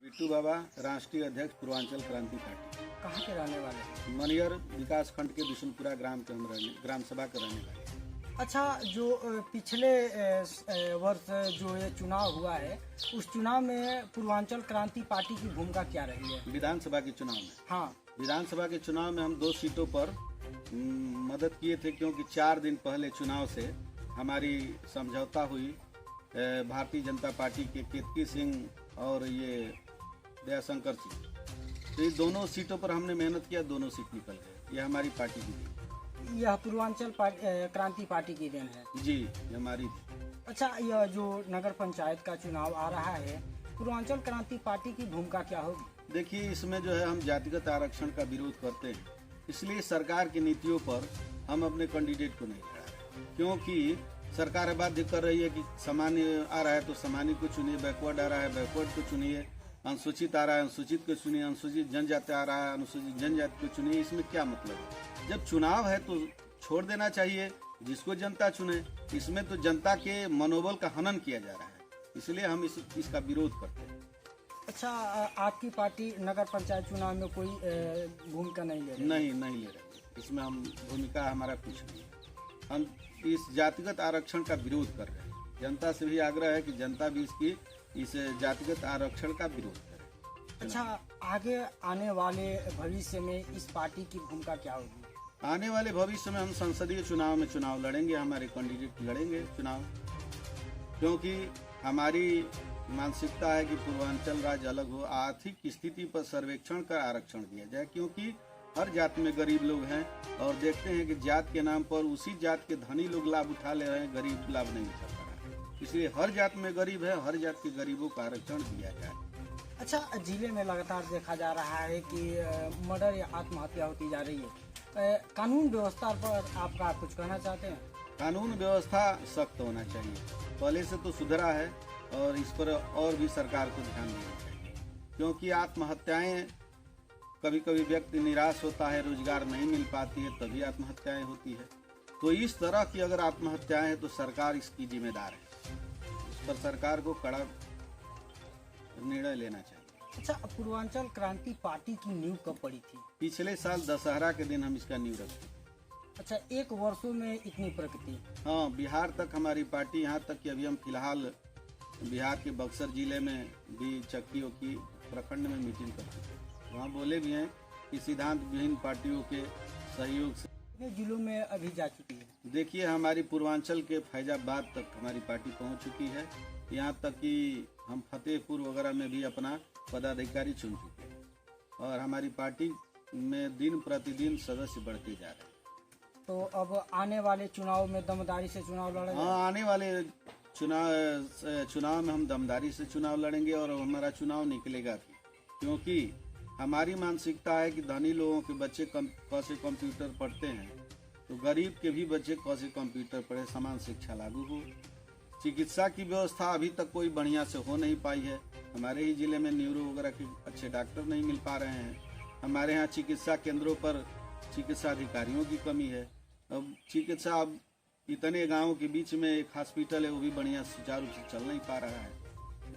बिट्टू बाबा, राष्ट्रीय अध्यक्ष पूर्वांचल क्रांति पार्टी। कहाँ के रहने वाले हैं? मनियर विकास खंड के बिशुनपुरा ग्राम के हम ग्राम सभा के रहने वाले। अच्छा, जो पिछले वर्ष जो ये चुनाव हुआ है, उस चुनाव में पूर्वांचल क्रांति पार्टी की भूमिका क्या रही है? विधानसभा के चुनाव में, हाँ, विधानसभा के चुनाव में हम 2 सीटों पर मदद किए थे, क्योंकि 4 दिन पहले चुनाव से हमारी समझौता हुई भारतीय जनता पार्टी के केतकी सिंह और ये दयाशंकर सिंह। तो ये दोनों सीटों पर हमने मेहनत किया, दोनों सीट निकल गए। ये हमारी पार्टी की थी। यह पूर्वांचल क्रांति पार्टी की देन है जी, ये हमारी थी। अच्छा, यह जो नगर पंचायत का चुनाव आ रहा है, पूर्वांचल क्रांति पार्टी की भूमिका क्या होगी? देखिए, इसमें जो है हम जातिगत आरक्षण का विरोध करते हैं, इसलिए सरकार की नीतियों पर हम अपने कैंडिडेट को नहीं लड़ा रहे, क्योंकि सरकार बाध्य कर रही है कि सामान्य आ रहा है तो सामान्य को चुनिए, बैकवर्ड आ रहा है बैकवर्ड को चुनिए, अनुसूचित आ रहा है अनुसूचित को चुनिए, अनुसूचित जनजाति आ रहा है अनुसूचित जनजाति को चुनिए। इसमें क्या मतलब है? जब चुनाव है तो छोड़ देना चाहिए, जिसको जनता चुने। इसमें तो जनता के मनोबल का हनन किया जा रहा है, इसलिए हम इसका विरोध करते हैं। अच्छा, आपकी पार्टी नगर पंचायत चुनाव में कोई भूमिका नहीं ले रही? नहीं ले रहे। इसमें हम भूमिका हमारा कुछ नहीं है। हम इस जातिगत आरक्षण का विरोध कर रहे हैं। जनता से भी आग्रह है कि जनता भी इस जातिगत आरक्षण का विरोध करे। अच्छा, आगे आने वाले भविष्य में इस पार्टी की भूमिका क्या होगी? आने वाले भविष्य में हम संसदीय चुनाव में चुनाव लड़ेंगे, हमारे कैंडिडेट लड़ेंगे चुनाव, क्योंकि हमारी मानसिकता है कि पूर्वांचल राज्य अलग हो, आर्थिक स्थिति पर सर्वेक्षण कर आरक्षण दिया जाए, क्योंकि हर जात में गरीब लोग हैं और देखते हैं कि जात के नाम पर उसी जात के धनी लोग लाभ उठा ले रहे हैं, गरीब लाभ नहीं उठा पा रहा है। इसलिए हर जात में गरीब है, हर जात के गरीबों को आरक्षण दिया जाए। अच्छा, जिले में लगातार देखा जा रहा है कि मर्डर या आत्महत्या होती जा रही है, कानून व्यवस्था पर आपका कुछ कहना चाहते हैं? कानून व्यवस्था सख्त होना चाहिए, पहले से तो सुधरा है और इस पर और भी सरकार को ध्यान देना चाहिए, क्योंकि आत्महत्याएं कभी कभी व्यक्ति निराश होता है, रोजगार नहीं मिल पाती है, तभी आत्महत्याएं होती है। तो इस तरह की अगर आत्महत्याएं हैं तो सरकार इसकी जिम्मेदार है, इस पर सरकार को कड़ा निर्णय लेना चाहिए। अच्छा, पूर्वांचल क्रांति पार्टी की नींव कब पड़ी थी? पिछले साल दशहरा के दिन हम इसका नींव रखे। अच्छा, 1 वर्षों में इतनी प्रगति? हाँ, बिहार तक हमारी पार्टी, यहाँ तक कि अभी हम फिलहाल बिहार के बक्सर जिले में भी चक्कियों की प्रखंड में मीटिंग करते थे, वहाँ बोले भी हैं कि सिद्धांत विहीन पार्टियों के सहयोग से कितने जिलों में अभी जा चुकी है? देखिए, हमारी पूर्वांचल के फैजाबाद तक हमारी पार्टी पहुंच चुकी है, यहाँ तक कि हम फतेहपुर वगैरह में भी अपना पदाधिकारी चुन चुके हैं और हमारी पार्टी में दिन प्रतिदिन सदस्य बढ़ते जा रहे हैं। तो अब आने वाले चुनाव में दमदारी से चुनाव लड़ेंगे? हाँ, आने वाले चुनाव में हम दमदारी से चुनाव लड़ेंगे और हमारा चुनाव निकलेगा भी, क्योंकि हमारी मानसिकता है कि धनी लोगों के बच्चे कैसे कंप्यूटर पढ़ते हैं, तो गरीब के भी बच्चे कैसे कंप्यूटर पढ़े, समान शिक्षा लागू हो। चिकित्सा की व्यवस्था अभी तक कोई बढ़िया से हो नहीं पाई है, हमारे ही जिले में न्यूरो वगैरह के अच्छे डॉक्टर नहीं मिल पा रहे हैं। हमारे यहाँ चिकित्सा केंद्रों पर चिकित्सा अधिकारियों की कमी है। अब चिकित्सा इतने गाँव के बीच में एक हॉस्पिटल है, वो भी बढ़िया सुचारू रूप से चल नहीं पा रहा है।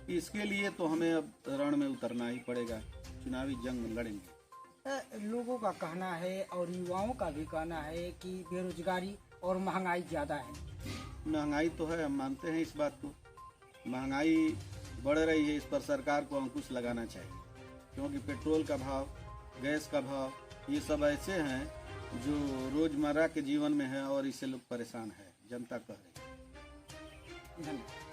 इसके लिए तो हमें अब रण में उतरना ही पड़ेगा, चुनावी जंग लड़ेंगे। लोगों का कहना है और युवाओं का भी कहना है कि बेरोजगारी और महंगाई ज्यादा है। महंगाई तो है, हम मानते हैं इस बात को, महंगाई बढ़ रही है, इस पर सरकार को अंकुश लगाना चाहिए, क्योंकि पेट्रोल का भाव, गैस का भाव, ये सब ऐसे हैं जो रोजमर्रा के जीवन में है और इससे लोग परेशान है, जनता कह रही है। धन्यवाद।